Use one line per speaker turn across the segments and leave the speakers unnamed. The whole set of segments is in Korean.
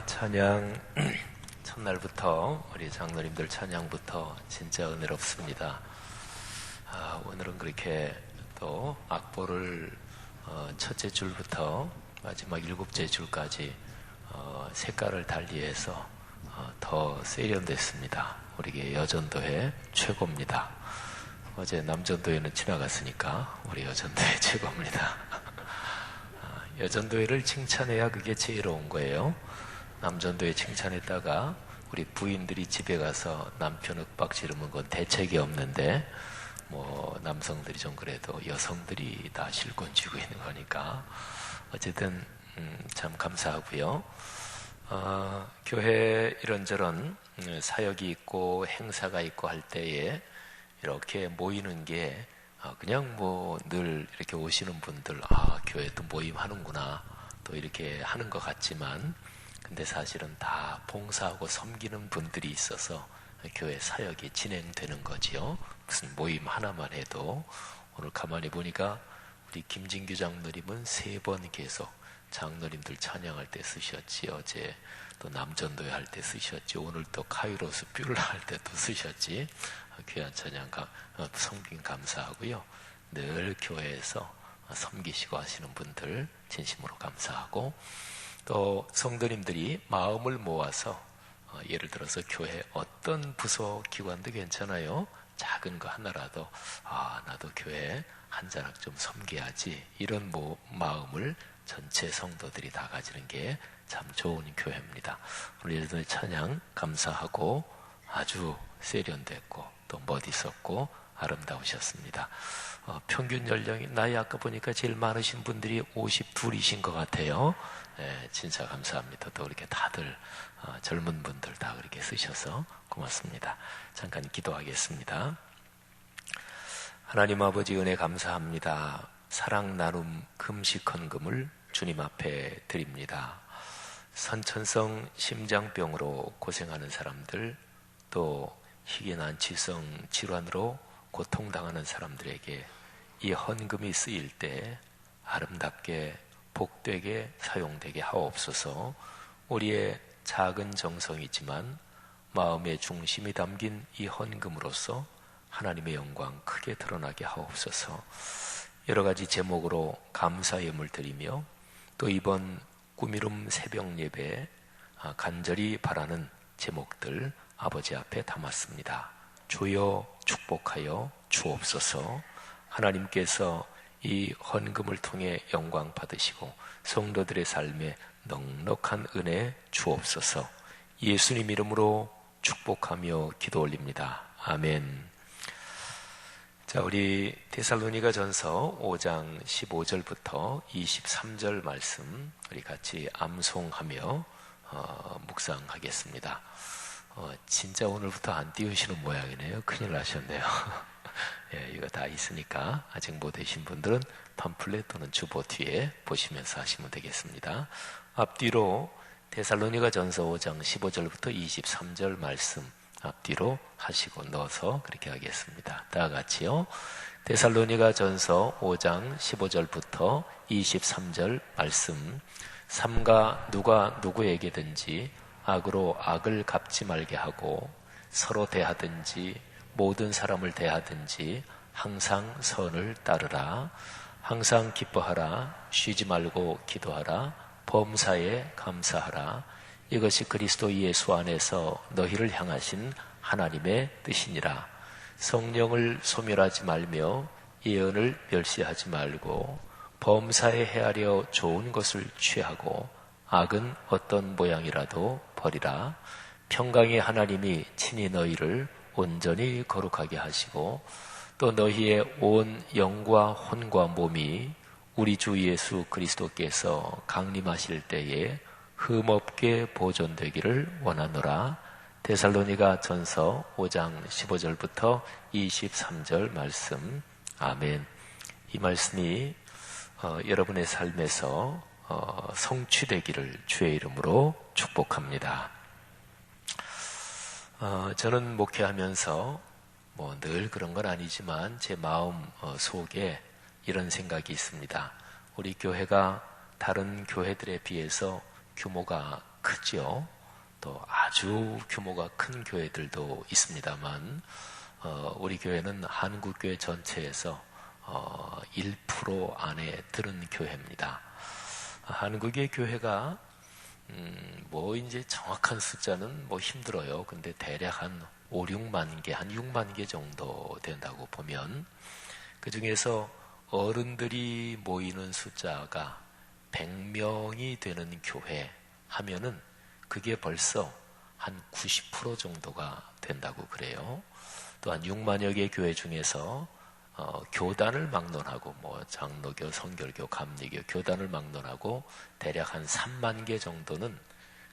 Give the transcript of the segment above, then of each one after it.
찬양 첫날부터 우리 장로님들 찬양부터 진짜 은혜롭습니다. 오늘은 그렇게 또 악보를 첫째 줄부터 마지막 일곱째 줄까지 색깔을 달리해서 더 세련됐습니다. 우리 여전도회 최고입니다. 어제 남전도회는 지나갔으니까 우리 여전도회 최고입니다. 여전도회를 칭찬해야 그게 제일로운 거예요. 남전도회 칭찬했다가 우리 부인들이 집에 가서 남편 윽박 지르면 건 대책이 없는데 남성들이 좀 그래도 여성들이 다 실권 쥐고 있는 거니까 어쨌든 참 감사하고요. 교회 이런저런 사역이 있고 행사가 있고 할 때에 이렇게 모이는 게 그냥 늘 이렇게 오시는 분들 교회 또 모임 하는구나 또 이렇게 하는 것 같지만 근데 사실은 다 봉사하고 섬기는 분들이 있어서 교회 사역이 진행되는 거지요. 무슨 모임 하나만 해도 오늘 가만히 보니까 우리 김진규 장로님은 3번 계속 장로님들 찬양할 때 쓰셨지, 어제 또 남전도회 할 때 쓰셨지, 오늘 또 카이로스 뷰를 할 때 또 쓰셨지. 귀한 찬양 섬김 감사하고요. 늘 교회에서 섬기시고 하시는 분들 진심으로 감사하고, 또 성도님들이 마음을 모아서 예를 들어서 교회 어떤 부서 기관도 괜찮아요. 작은 거 하나라도 나도 교회 한 자락 좀 섬겨야지, 이런 마음을 전체 성도들이 다 가지는 게 참 좋은 교회입니다. 오늘 여러분의 찬양 감사하고 아주 세련됐고 또 멋있었고 아름다우셨습니다. 평균 연령이 나이 아까 보니까 제일 많으신 분들이 52이신 것 같아요. 진짜 감사합니다. 또 이렇게 다들 젊은 분들 다 그렇게 쓰셔서 고맙습니다. 잠깐 기도하겠습니다. 하나님 아버지 은혜 감사합니다. 사랑 나눔 금식 헌금을 주님 앞에 드립니다. 선천성 심장병으로 고생하는 사람들, 또 희귀난치성 질환으로 고통당하는 사람들에게 이 헌금이 쓰일 때 아름답게 복되게 사용되게 하옵소서. 우리의 작은 정성이지만 마음의 중심이 담긴 이 헌금으로서 하나님의 영광 크게 드러나게 하옵소서. 여러 가지 제목으로 감사 예물 드리며 또 이번 꾸미름 새벽 예배에 간절히 바라는 제목들 아버지 앞에 담았습니다. 주여 축복하여 주옵소서. 하나님께서 이 헌금을 통해 영광 받으시고 성도들의 삶에 넉넉한 은혜 주옵소서. 예수님 이름으로 축복하며 기도 올립니다. 아멘. 자, 우리 데살로니가 전서 5장 15절부터 23절 말씀 우리 같이 암송하며 묵상하겠습니다. 진짜 오늘부터 안 띄우시는 모양이네요. 큰일 나셨네요. 이거 다 있으니까 아직 못 되신 분들은 팜플렛 또는 주보 뒤에 보시면서 하시면 되겠습니다. 앞뒤로 데살로니가 전서 5장 15절부터 23절 말씀 앞뒤로 하시고 넣어서 그렇게 하겠습니다. 다 같이요. 데살로니가 전서 5장 15절부터 23절 말씀. 삼가 누가 누구에게든지 악으로 악을 갚지 말게 하고 서로 대하든지 모든 사람을 대하든지 항상 선을 따르라. 항상 기뻐하라. 쉬지 말고 기도하라. 범사에 감사하라. 이것이 그리스도 예수 안에서 너희를 향하신 하나님의 뜻이니라. 성령을 소멸하지 말며 예언을 멸시하지 말고 범사에 헤아려 좋은 것을 취하고 악은 어떤 모양이라도 버리라. 평강의 하나님이 친히 너희를 온전히 거룩하게 하시고 또 너희의 온 영과 혼과 몸이 우리 주 예수 그리스도께서 강림하실 때에 흠없게 보존되기를 원하노라. 데살로니가 전서 5장 15절부터 23절 말씀. 아멘. 이 말씀이 여러분의 삶에서 성취되기를 주의 이름으로 축복합니다. 저는 목회하면서 늘 그런 건 아니지만 제 마음 속에 이런 생각이 있습니다. 우리 교회가 다른 교회들에 비해서 규모가 크죠. 또 아주 규모가 큰 교회들도 있습니다만 우리 교회는 한국교회 전체에서 1% 안에 드는 교회입니다. 한국의 교회가 뭐 이제 정확한 숫자는 뭐 힘들어요. 근데 대략 한 5, 6만 개, 한 6만 개 정도 된다고 보면 그 중에서 어른들이 모이는 숫자가 100명이 되는 교회 하면은 그게 벌써 한 90% 정도가 된다고 그래요. 또 한 6만여 개 교회 중에서 교단을 막론하고 뭐 장로교, 성결교, 감리교 교단을 막론하고 대략 한 3만 개 정도는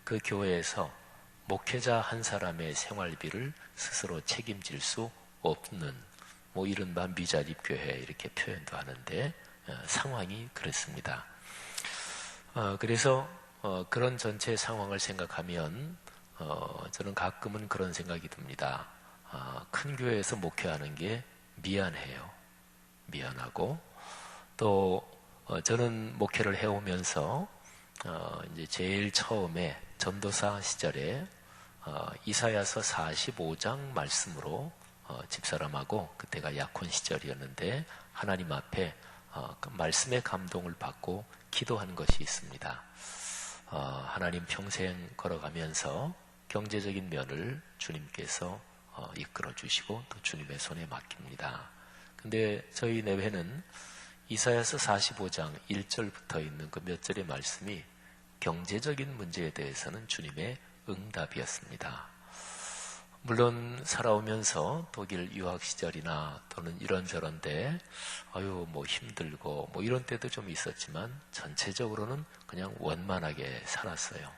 그 교회에서 목회자 한 사람의 생활비를 스스로 책임질 수 없는 뭐 이른바 미자립교회 이렇게 표현도 하는데 상황이 그렇습니다. 그래서 그런 전체 상황을 생각하면 저는 가끔은 그런 생각이 듭니다. 큰 교회에서 목회하는 게 미안해요. 미안하고 또 저는 목회를 해오면서 이제 제일 처음에 전도사 시절에 이사야서 45장 말씀으로 집사람하고 그때가 약혼 시절이었는데 하나님 앞에 그 말씀의 감동을 받고 기도한 것이 있습니다. 하나님 평생 걸어가면서 경제적인 면을 주님께서 이끌어 주시고 또 주님의 손에 맡깁니다. 근데 저희 내외는 이사야서 45장 1절부터 있는 그 몇 절의 말씀이 경제적인 문제에 대해서는 주님의 응답이었습니다. 물론 살아오면서 독일 유학 시절이나 또는 이런저런데 뭐 힘들고 뭐 이런 때도 좀 있었지만 전체적으로는 그냥 원만하게 살았어요.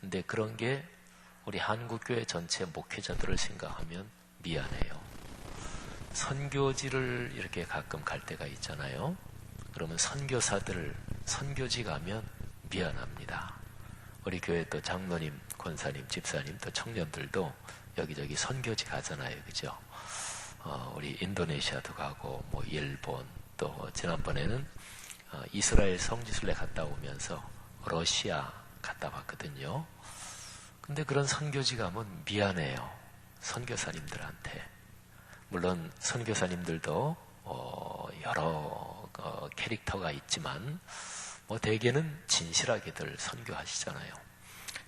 근데 그런 게 우리 한국교회 전체 목회자들을 생각하면 미안해요. 선교지를 이렇게 가끔 갈 때가 있잖아요. 그러면 선교사들 선교지 가면 미안합니다. 우리 교회 또 장로님, 권사님, 집사님 또 청년들도 여기저기 선교지 가잖아요. 그죠? 우리 인도네시아도 가고 뭐 일본 또 지난번에는 이스라엘 성지순례 갔다 오면서 러시아 갔다 왔거든요. 근데 그런 선교지 가면 미안해요. 선교사님들한테. 물론 선교사님들도 여러 캐릭터가 있지만 뭐 대개는 진실하게들 선교하시잖아요.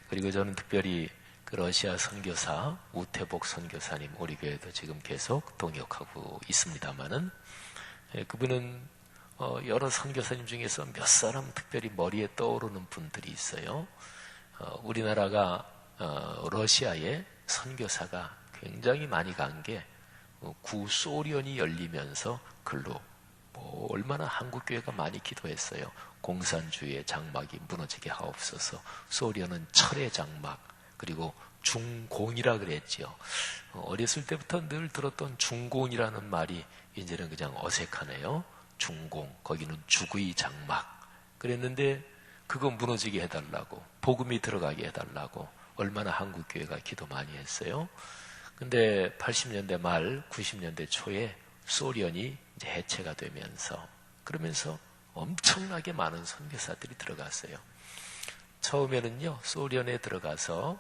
그리고 저는 특별히 그 러시아 선교사 우태복 선교사님 우리 교회도 지금 계속 동역하고 있습니다마는 그분은 여러 선교사님 중에서 몇 사람 특별히 머리에 떠오르는 분들이 있어요. 우리나라가 러시아에 선교사가 굉장히 많이 간 게 구소련이 열리면서 글로 뭐 얼마나 한국교회가 많이 기도했어요. 공산주의의 장막이 무너지게 하옵소서. 소련은 철의 장막 그리고 중공이라 그랬지요. 어렸을 때부터 늘 들었던 중공이라는 말이 이제는 그냥 어색하네요. 중공, 거기는 죽의 장막. 그랬는데 그거 무너지게 해달라고, 복음이 들어가게 해달라고 얼마나 한국교회가 기도 많이 했어요. 근데 80년대 말, 90년대 초에 소련이 이제 해체가 되면서 그러면서 엄청나게 많은 선교사들이 들어갔어요. 처음에는요, 소련에 들어가서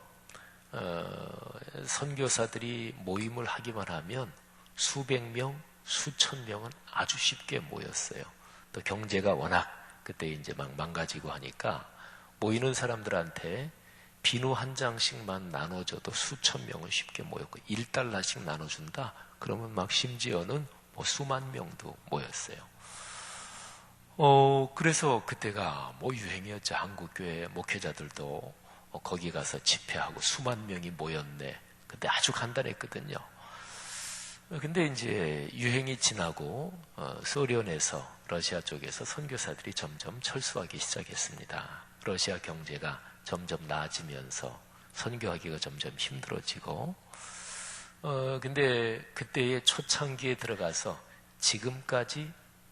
선교사들이 모임을 하기만 하면 수백 명, 수천 명은 아주 쉽게 모였어요. 또 경제가 워낙 그때 이제 막 망가지고 하니까 모이는 사람들한테 비누 한 장씩만 나눠줘도 수천 명은 쉽게 모였고 1달러씩 나눠준다? 그러면 막 심지어는 뭐 수만 명도 모였어요. 그래서 그때가 뭐 유행이었죠. 한국교회 목회자들도 거기 가서 집회하고 수만 명이 모였네. 근데 아주 간단했거든요. 근데 이제 유행이 지나고 소련에서 러시아 쪽에서 선교사들이 점점 철수하기 시작했습니다. 러시아 경제가 점점 나아지면서 선교하기가 점점 힘들어지고 근데 그때의 초창기에 들어가서 지금까지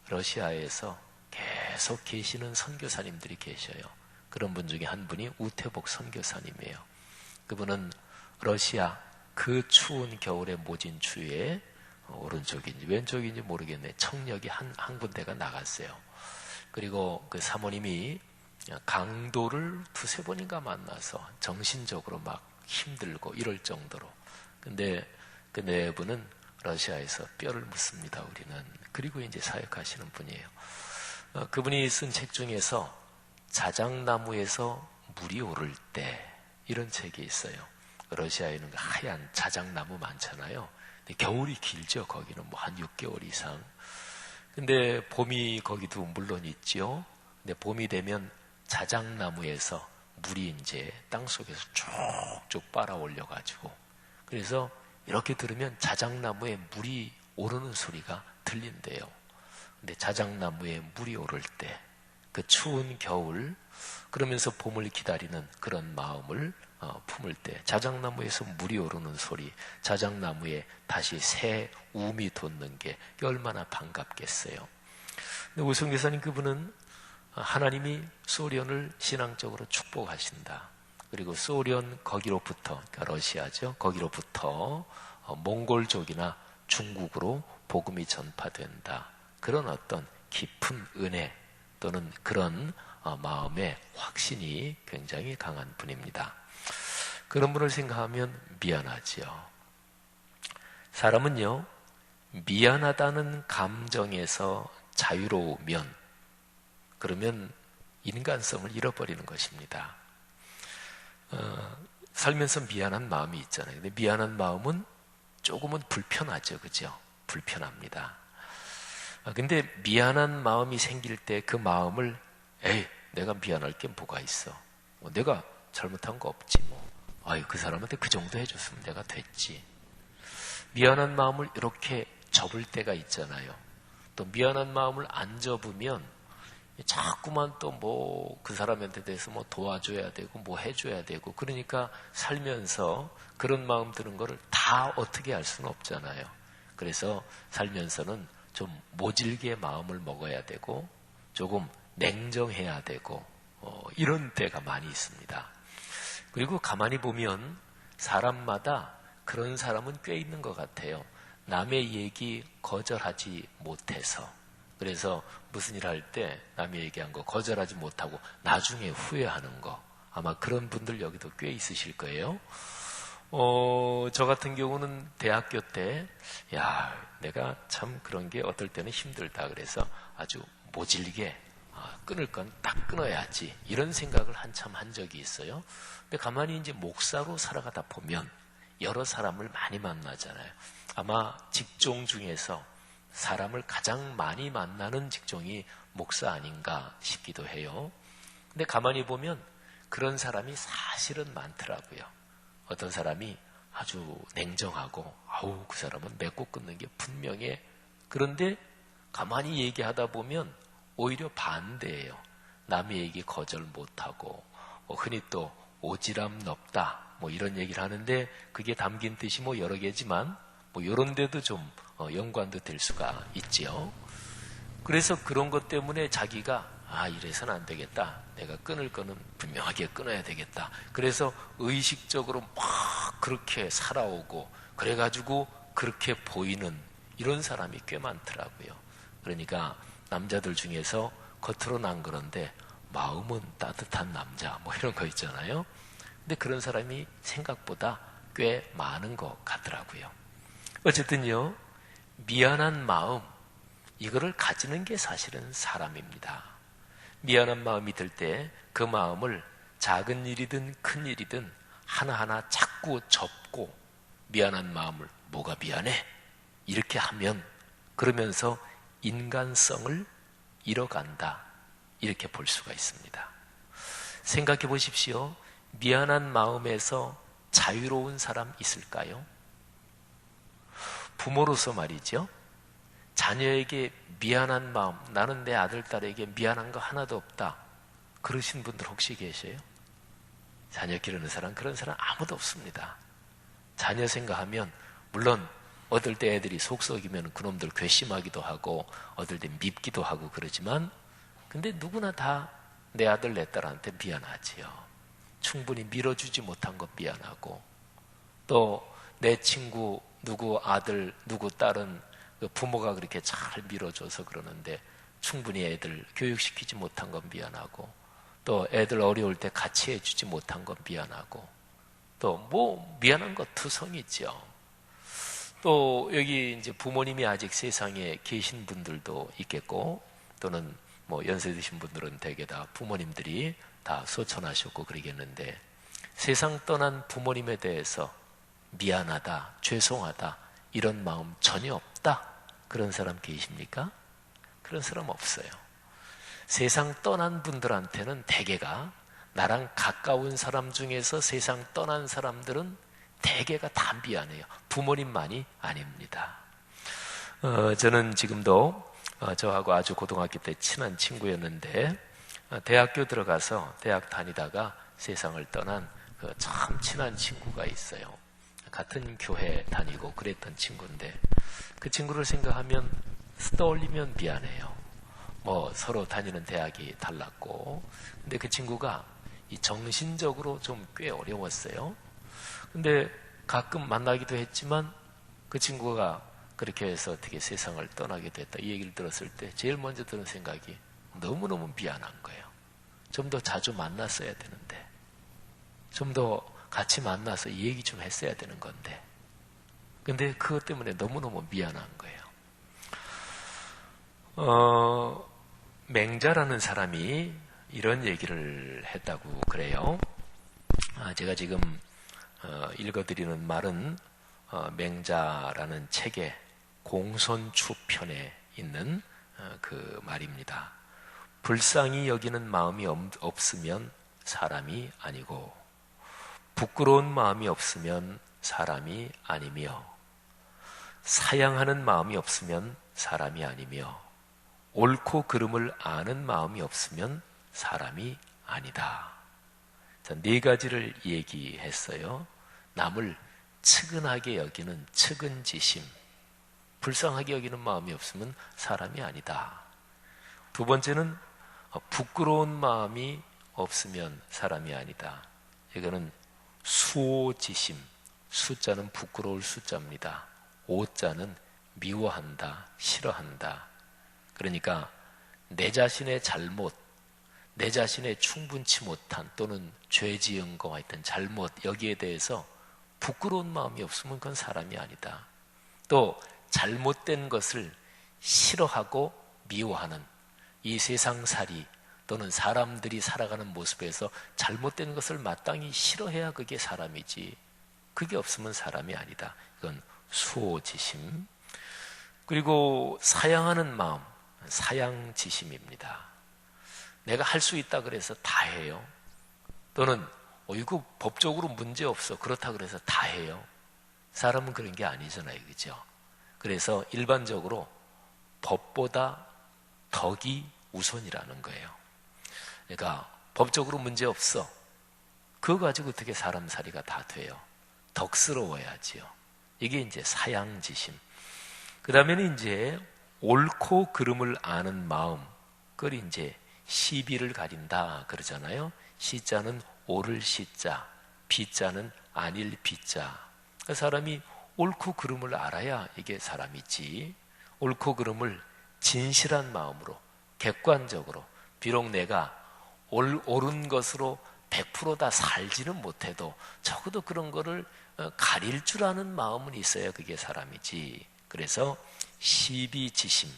러시아에서 계속 계시는 선교사님들이 계셔요. 그런 분 중에 한 분이 우태복 선교사님이에요. 그분은 러시아 그 추운 겨울의 모진 추위에 오른쪽인지 왼쪽인지 모르겠네. 청력이 한 군데가 나갔어요. 그리고 그 사모님이 강도를 두세 번인가 만나서 정신적으로 막 힘들고 이럴 정도로. 근데 그 네 분은 러시아에서 뼈를 묻습니다, 우리는. 그리고 이제 사역하시는 분이에요. 그분이 쓴 책 중에서 자작나무에서 물이 오를 때, 이런 책이 있어요. 러시아에는 하얀 자작나무 많잖아요. 근데 겨울이 길죠. 거기는 뭐 한 6개월 이상. 근데 봄이 거기도 물론 있죠. 근데 봄이 되면 자작나무에서 물이 이제 땅속에서 쭉쭉 빨아 올려가지고, 그래서 이렇게 들으면 자작나무에 물이 오르는 소리가 들린대요. 근데 자작나무에 물이 오를 때, 그 추운 겨울, 그러면서 봄을 기다리는 그런 마음을 품을 때, 자작나무에서 물이 오르는 소리, 자작나무에 다시 새 움이 돋는 게 얼마나 반갑겠어요. 근데 우성 교사님, 그분은 하나님이 소련을 신앙적으로 축복하신다. 그리고 소련 거기로부터, 그러니까 러시아죠, 거기로부터 몽골족이나 중국으로 복음이 전파된다. 그런 어떤 깊은 은혜 또는 그런 마음의 확신이 굉장히 강한 분입니다. 그런 분을 생각하면 미안하지요. 사람은요, 미안하다는 감정에서 자유로우면, 그러면 인간성을 잃어버리는 것입니다. 살면서 미안한 마음이 있잖아요. 근데 미안한 마음은 조금은 불편하죠. 그죠? 불편합니다. 근데 미안한 마음이 생길 때 그 마음을, 에이, 내가 미안할 게 뭐가 있어. 내가 잘못한 거 없지 뭐. 아유, 그 사람한테 그 정도 해줬으면 내가 됐지. 미안한 마음을 이렇게 접을 때가 있잖아요. 또 미안한 마음을 안 접으면 자꾸만 또 뭐 그 사람한테 대해서 뭐 도와줘야 되고 뭐 해줘야 되고, 그러니까 살면서 그런 마음 드는 거를 다 어떻게 할 수는 없잖아요. 그래서 살면서는 좀 모질게 마음을 먹어야 되고 조금 냉정해야 되고 이런 때가 많이 있습니다. 그리고 가만히 보면 사람마다 그런 사람은 꽤 있는 것 같아요. 남의 얘기 거절하지 못해서, 그래서 무슨 일 할 때 남이 얘기한 거 거절하지 못하고 나중에 후회하는 거, 아마 그런 분들 여기도 꽤 있으실 거예요. 저 같은 경우는 대학교 때, 내가 참 그런 게 어떨 때는 힘들다 그래서 아주 모질게 끊을 건 딱 끊어야지, 이런 생각을 한참 한 적이 있어요. 근데 가만히 이제 목사로 살아가다 보면 여러 사람을 많이 만나잖아요. 아마 직종 중에서 사람을 가장 많이 만나는 직종이 목사 아닌가 싶기도 해요. 근데 가만히 보면 그런 사람이 사실은 많더라고요. 어떤 사람이 아주 냉정하고, 그 사람은 맺고 끊는 게 분명해. 그런데 가만히 얘기하다 보면 오히려 반대예요. 남의 얘기 거절 못하고, 흔히 또 오지랖 넓다, 뭐 이런 얘기를 하는데, 그게 담긴 뜻이 뭐 여러 개지만 뭐 이런 데도 좀 연관도 될 수가 있지요. 그래서 그런 것 때문에 자기가 이래서는 안 되겠다, 내가 끊을 거는 분명하게 끊어야 되겠다, 그래서 의식적으로 막 그렇게 살아오고, 그래가지고 그렇게 보이는 이런 사람이 꽤 많더라고요. 그러니까 남자들 중에서 겉으로는 안 그런데 마음은 따뜻한 남자, 뭐 이런 거 있잖아요. 근데 그런 사람이 생각보다 꽤 많은 것 같더라고요. 어쨌든요, 미안한 마음, 이거를 가지는 게 사실은 사람입니다. 미안한 마음이 들 때 그 마음을 작은 일이든 큰 일이든 하나하나 자꾸 접고, 미안한 마음을, 뭐가 미안해? 이렇게 하면, 그러면서 인간성을 잃어간다, 이렇게 볼 수가 있습니다. 생각해 보십시오. 미안한 마음에서 자유로운 사람 있을까요? 부모로서 말이죠. 자녀에게 미안한 마음, 나는 내 아들, 딸에게 미안한 거 하나도 없다, 그러신 분들 혹시 계세요? 자녀 기르는 사람, 그런 사람 아무도 없습니다. 자녀 생각하면, 물론 어떨 때 애들이 속썩이면 그놈들 괘씸하기도 하고 어떨 때 밉기도 하고 그러지만, 근데 누구나 다 내 아들 내 딸한테 미안하지요. 충분히 밀어주지 못한 것 미안하고, 또 내 친구 누구 아들 누구 딸은 부모가 그렇게 잘 밀어줘서 그러는데 충분히 애들 교육시키지 못한 건 미안하고, 또 애들 어려울 때 같이 해주지 못한 건 미안하고, 또 뭐 미안한 거 투성이죠. 또 여기 이제 부모님이 아직 세상에 계신 분들도 있겠고, 또는 뭐 연세 드신 분들은 대개 다 부모님들이 다 소천하셨고 그러겠는데, 세상 떠난 부모님에 대해서 미안하다, 죄송하다 이런 마음 전혀 없다, 그런 사람 계십니까? 그런 사람 없어요. 세상 떠난 분들한테는 대개가, 나랑 가까운 사람 중에서 세상 떠난 사람들은 대개가 다 미안해요. 부모님만이 아닙니다. 저는 지금도 저하고 아주 고등학교 때 친한 친구였는데, 대학교 들어가서 대학 다니다가 세상을 떠난 그 참 친한 친구가 있어요. 같은 교회 다니고 그랬던 친구인데, 그 친구를 생각하면, 떠올리면 미안해요. 뭐 서로 다니는 대학이 달랐고, 근데 그 친구가 이 정신적으로 좀 꽤 어려웠어요. 근데 가끔 만나기도 했지만, 그 친구가 그렇게 해서 어떻게 세상을 떠나게 됐다, 이 얘기를 들었을 때 제일 먼저 드는 생각이 너무너무 미안한 거예요. 좀 더 자주 만났어야 되는데, 좀 더 같이 만나서 이 얘기 좀 했어야 되는 건데, 근데 그것 때문에 너무너무 미안한 거예요. 맹자라는 사람이 이런 얘기를 했다고 그래요. 제가 지금 읽어드리는 말은 맹자라는 책의 공손추편에 있는 그 말입니다. 불쌍히 여기는 마음이 없으면 사람이 아니고, 부끄러운 마음이 없으면 사람이 아니며, 사양하는 마음이 없으면 사람이 아니며, 옳고 그름을 아는 마음이 없으면 사람이 아니다. 자, 네 가지를 얘기했어요. 남을 측은하게 여기는 측은지심, 불쌍하게 여기는 마음이 없으면 사람이 아니다. 두 번째는 부끄러운 마음이 없으면 사람이 아니다. 이거는 수오지심, 숫자는 부끄러울 숫자입니다. 오자는 미워한다, 싫어한다. 그러니까 내 자신의 잘못, 내 자신의 충분치 못한 또는 죄 지은 거 하여튼 잘못, 여기에 대해서 부끄러운 마음이 없으면 그건 사람이 아니다. 또 잘못된 것을 싫어하고 미워하는 이 세상살이 또는 사람들이 살아가는 모습에서 잘못된 것을 마땅히 싫어해야 그게 사람이지, 그게 없으면 사람이 아니다. 이건 수오지심. 그리고 사양하는 마음, 사양지심입니다. 내가 할 수 있다 그래서 다 해요. 또는 이거 법적으로 문제 없어, 그렇다 그래서 다 해요. 사람은 그런 게 아니잖아요, 그죠? 그래서 일반적으로 법보다 덕이 우선이라는 거예요. 그러니까 법적으로 문제 없어, 그거 가지고 어떻게 사람 살이가 다 돼요? 덕스러워야지요. 이게 이제 사양지심. 그 다음에는 이제 옳고 그름을 아는 마음, 그걸 이제 시비를 가린다 그러잖아요. 시자는 옳을 시자, 비자는 아닐 비자. 그 사람이 옳고 그름을 알아야 이게 사람이지. 옳고 그름을 진실한 마음으로, 객관적으로, 비록 내가 옳은 것으로 100% 다 살지는 못해도 적어도 그런 거를 가릴 줄 아는 마음은 있어야 그게 사람이지. 그래서 시비지심,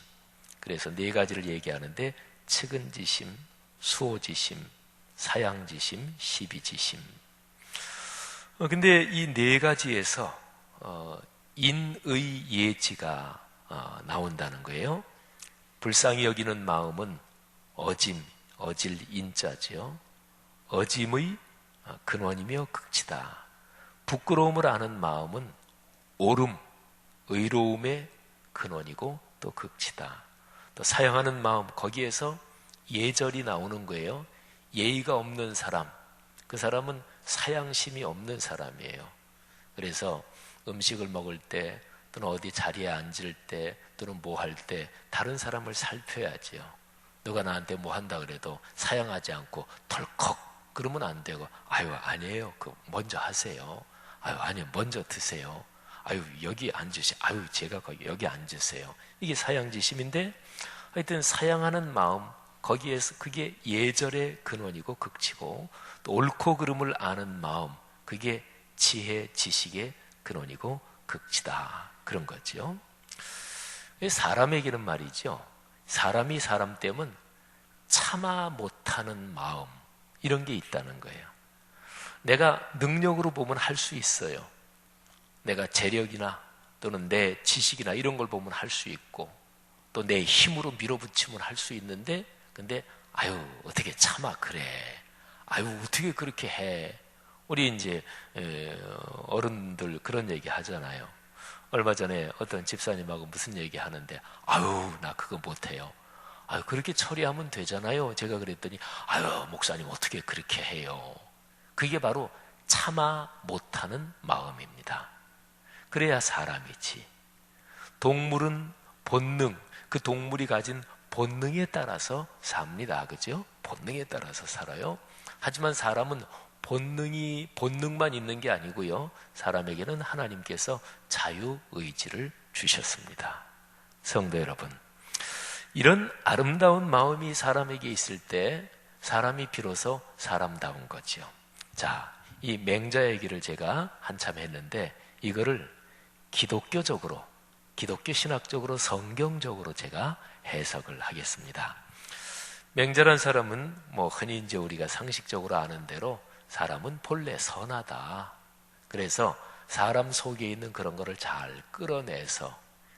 그래서 네 가지를 얘기하는데, 측은지심, 수오지심, 사양지심, 시비지심. 근데 이 네 가지에서 인의 예지가 나온다는 거예요. 불쌍히 여기는 마음은 어짐, 어질 인자지요. 어짐의 근원이며 극치다. 부끄러움을 아는 마음은 옳음, 의로움의 근원이고 또 극치다. 또 사양하는 마음, 거기에서 예절이 나오는 거예요. 예의가 없는 사람, 그 사람은 사양심이 없는 사람이에요. 그래서 음식을 먹을 때 또는 어디 자리에 앉을 때 또는 뭐 할 때 다른 사람을 살펴야지요. 누가 나한테 뭐 한다 그래도 사양하지 않고 덜컥 그러면 안 되고, 아유 아니에요, 그 먼저 하세요. 아유 아니요, 먼저 드세요. 아유 여기 앉으세요. 아유 제가 거기 여기 앉으세요. 이게 사양지심인데, 하여튼 사양하는 마음, 거기에서 그게 예절의 근원이고 극치고 또 옳고 그름을 아는 마음 그게 지혜 지식의 근원이고 극치다 그런 거죠. 사람에게는 말이죠. 사람이 사람 때문 참아 못하는 마음 이런 게 있다는 거예요. 내가 능력으로 보면 할 수 있어요. 내가 재력이나 또는 내 지식이나 이런 걸 보면 할 수 있고 또 내 힘으로 밀어붙이면 할 수 있는데 근데 아유 어떻게 참아 그래 아유 어떻게 그렇게 해 우리 이제 어른들 그런 얘기 하잖아요. 얼마 전에 어떤 집사님하고 무슨 얘기 하는데 아유 나 그거 못해요. 아유 그렇게 처리하면 되잖아요. 제가 그랬더니 아유 목사님 어떻게 그렇게 해요. 그게 바로 참아 못하는 마음입니다. 그래야 사람이지. 동물은 본능, 그 동물이 가진 본능에 따라서 삽니다. 그죠? 본능에 따라서 살아요. 하지만 사람은 본능만 있는 게 아니고요. 사람에게는 하나님께서 자유의지를 주셨습니다. 성도 여러분, 이런 아름다운 마음이 사람에게 있을 때 사람이 비로소 사람다운 거죠. 자, 이 맹자 얘기를 제가 한참 했는데 이거를 기독교적으로, 기독교 신학적으로 성경적으로 제가 해석을 하겠습니다. 맹자란 사람은 흔히 이제 우리가 상식적으로 아는 대로 사람은 본래 선하다. 그래서 사람 속에 있는 그런 거를 잘 끌어내서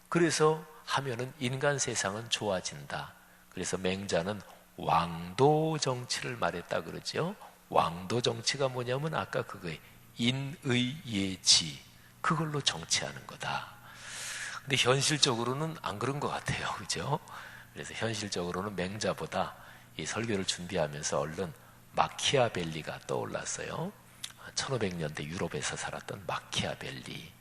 그래서 하면은 인간 세상은 좋아진다. 그래서 맹자는 왕도 정치를 말했다 그러죠. 왕도 정치가 뭐냐면 아까 그거에 인의예지 그걸로 정치하는 거다. 근데 현실적으로는 안 그런 것 같아요. 그죠? 그래서 현실적으로는 맹자보다 이 설교를 준비하면서 얼른 마키아벨리가 떠올랐어요. 1500년대 유럽에서 살았던 마키아벨리.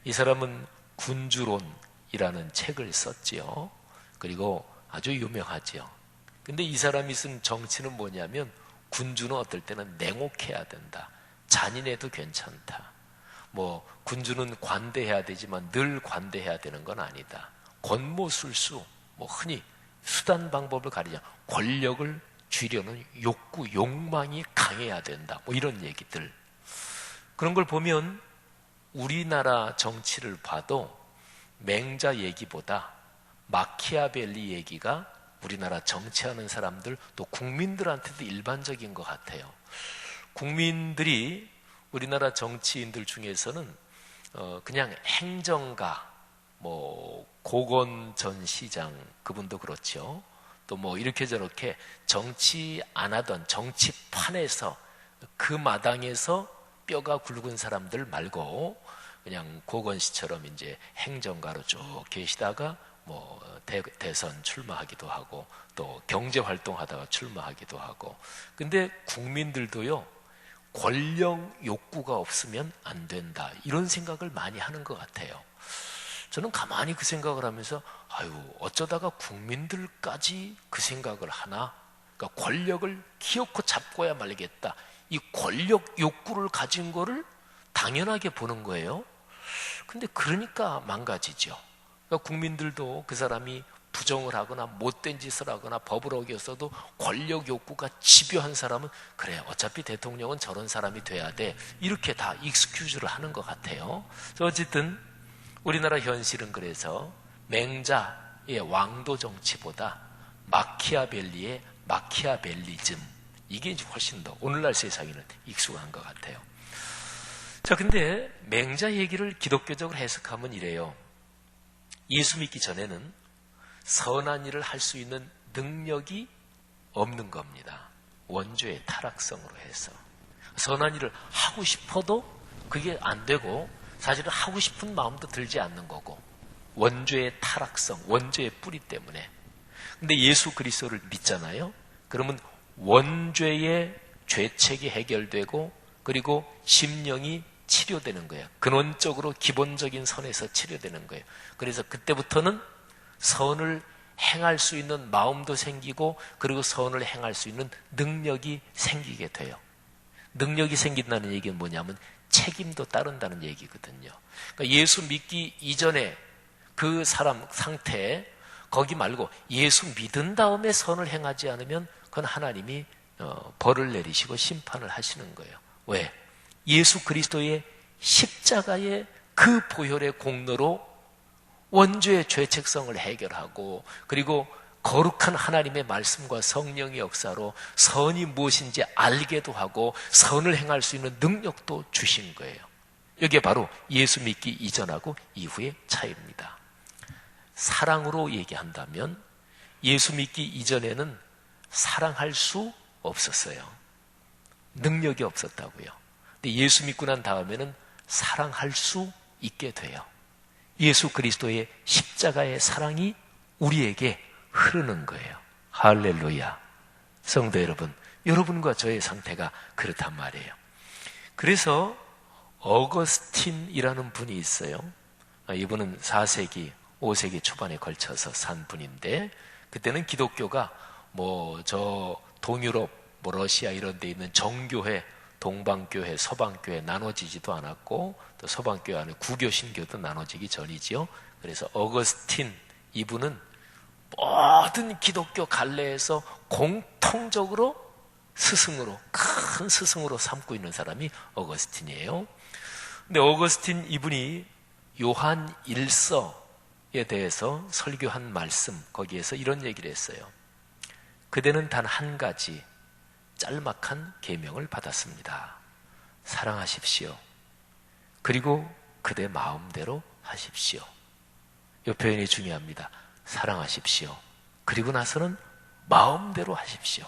이 사람은 군주론이라는 책을 썼지요. 그리고 아주 유명하죠. 근데 이 사람이 쓴 정치는 뭐냐면 군주는 어떨 때는 냉혹해야 된다. 잔인해도 괜찮다. 군주는 관대해야 되지만 늘 관대해야 되는 건 아니다. 권모술수, 흔히 수단 방법을 가리자 권력을 쥐려는 욕구, 욕망이 강해야 된다. 이런 얘기들. 그런 걸 보면 우리나라 정치를 봐도 맹자 얘기보다 마키아벨리 얘기가 우리나라 정치하는 사람들 또 국민들한테도 일반적인 것 같아요. 국민들이 우리나라 정치인들 중에서는 그냥 행정가, 고건 전 시장 그분도 그렇죠. 또 이렇게 저렇게 정치 안 하던 정치판에서 그 마당에서 뼈가 굵은 사람들 말고 그냥 고건 씨처럼 이제 행정가로 쭉 계시다가 대선 출마하기도 하고 또 경제 활동하다가 출마하기도 하고. 근데 국민들도요 권력 욕구가 없으면 안 된다 이런 생각을 많이 하는 것 같아요. 저는 가만히 그 생각을 하면서 어쩌다가 국민들까지 그 생각을 하나? 그러니까 권력을 기어코 잡고야 말겠다. 이 권력 욕구를 가진 거를 당연하게 보는 거예요. 근데 그러니까 망가지죠. 그러니까 국민들도 그 사람이 부정을 하거나 못된 짓을 하거나 법을 어겼어도 권력 욕구가 집요한 사람은 그래 어차피 대통령은 저런 사람이 돼야 돼 이렇게 다 익스큐즈를 하는 것 같아요. 어쨌든 우리나라 현실은 그래서 맹자의 왕도 정치보다 마키아벨리의 마키아벨리즘 이게 이제 훨씬 더 오늘날 세상에는 익숙한 것 같아요. 자, 근데 맹자 얘기를 기독교적으로 해석하면 이래요. 예수 믿기 전에는 선한 일을 할 수 있는 능력이 없는 겁니다. 원죄의 타락성으로 해서 선한 일을 하고 싶어도 그게 안 되고 사실은 하고 싶은 마음도 들지 않는 거고 원죄의 타락성, 원죄의 뿌리 때문에. 근데 예수 그리스도를 믿잖아요. 그러면 원죄의 죄책이 해결되고 그리고 심령이 치료되는 거예요. 근원적으로 기본적인 선에서 치료되는 거예요. 그래서 그때부터는 선을 행할 수 있는 마음도 생기고 그리고 선을 행할 수 있는 능력이 생기게 돼요. 능력이 생긴다는 얘기는 뭐냐면 책임도 따른다는 얘기거든요. 그러니까 예수 믿기 이전에 그 사람 상태에 거기 말고 예수 믿은 다음에 선을 행하지 않으면 그건 하나님이 벌을 내리시고 심판을 하시는 거예요. 왜? 예수 그리스도의 십자가의 그 보혈의 공로로 원죄의 죄책성을 해결하고, 그리고 거룩한 하나님의 말씀과 성령의 역사로 선이 무엇인지 알게도 하고 선을 행할 수 있는 능력도 주신 거예요. 이게 바로 예수 믿기 이전하고 이후의 차이입니다. 사랑으로 얘기한다면 예수 믿기 이전에는 사랑할 수 없었어요. 능력이 없었다고요. 근데 예수 믿고 난 다음에는 사랑할 수 있게 돼요. 예수 그리스도의 십자가의 사랑이 우리에게 흐르는 거예요. 할렐루야. 성도 여러분, 여러분과 저의 상태가 그렇단 말이에요. 그래서 어거스틴이라는 분이 있어요. 이분은 4세기, 5세기 초반에 걸쳐서 산 분인데, 그때는 기독교가 저 동유럽, 러시아 이런 데 있는 정교회, 동방교회, 서방교회 나눠지지도 않았고, 또 서방교회 안에 구교 신교도 나눠지기 전이지요. 그래서 어거스틴 이분은 모든 기독교 갈래에서 공통적으로 스승으로, 큰 스승으로 삼고 있는 사람이 어거스틴이에요. 근데 어거스틴 이분이 요한 1서에 대해서 설교한 말씀, 거기에서 이런 얘기를 했어요. 그대는 단 한 가지 짤막한 계명을 받았습니다. 사랑하십시오. 그리고 그대 마음대로 하십시오. 이 표현이 중요합니다. 사랑하십시오. 그리고 나서는 마음대로 하십시오.